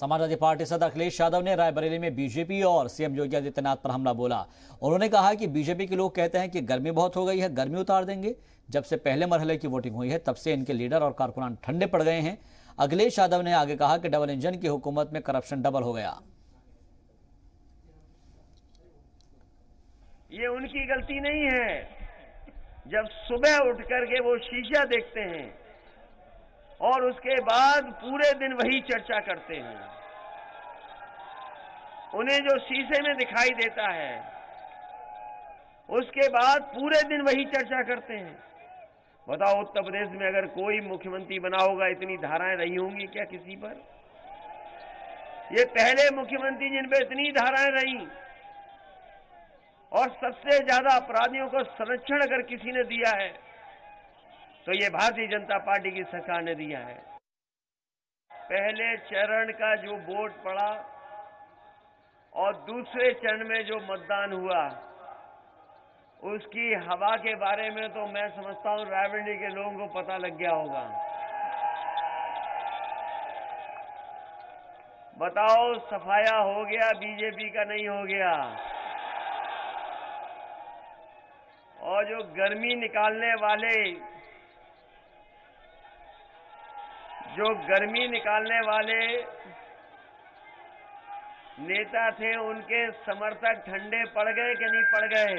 Samajwadi party सदस्य अखिलेश यादव ने रायबरेली में बीजेपी और सीएम योगी आदित्यनाथ पर हमला बोला। उन्होंने कहा कि बीजेपी के लोग कहते हैं कि गर्मी बहुत हो गई है, गर्मी उतार देंगे। जब से पहले मरहले की वोटिंग हुई है तब से इनके लीडर और कारकुनान ठंडे पड़ गए हैं। अखिलेश यादव ने आगे कहा कि डबल इंजन की हुकूमत में करप्शन डबल हो गया। ये उनकी गलती नहीं है। जब सुबह उठ करके वो शीशा देखते हैं और उसके बाद पूरे दिन वही चर्चा करते हैं, उन्हें जो शीशे में दिखाई देता है उसके बाद पूरे दिन वही चर्चा करते हैं। बताओ, उत्तर प्रदेश में अगर कोई मुख्यमंत्री बना होगा, इतनी धाराएं रही होंगी क्या किसी पर? ये पहले मुख्यमंत्री जिन पे इतनी धाराएं रही, और सबसे ज्यादा अपराधियों को संरक्षण अगर किसी ने दिया है तो ये भारतीय जनता पार्टी की सरकार ने दिया है। पहले चरण का जो वोट पड़ा और दूसरे चरण में जो मतदान हुआ, उसकी हवा के बारे में तो मैं समझता हूं रायबरेली के लोगों को पता लग गया होगा। बताओ, सफाया हो गया, बीजेपी का नहीं हो गया। और जो गर्मी निकालने वाले नेता थे, उनके समर्थक ठंडे पड़ गए कि नहीं पड़ गए?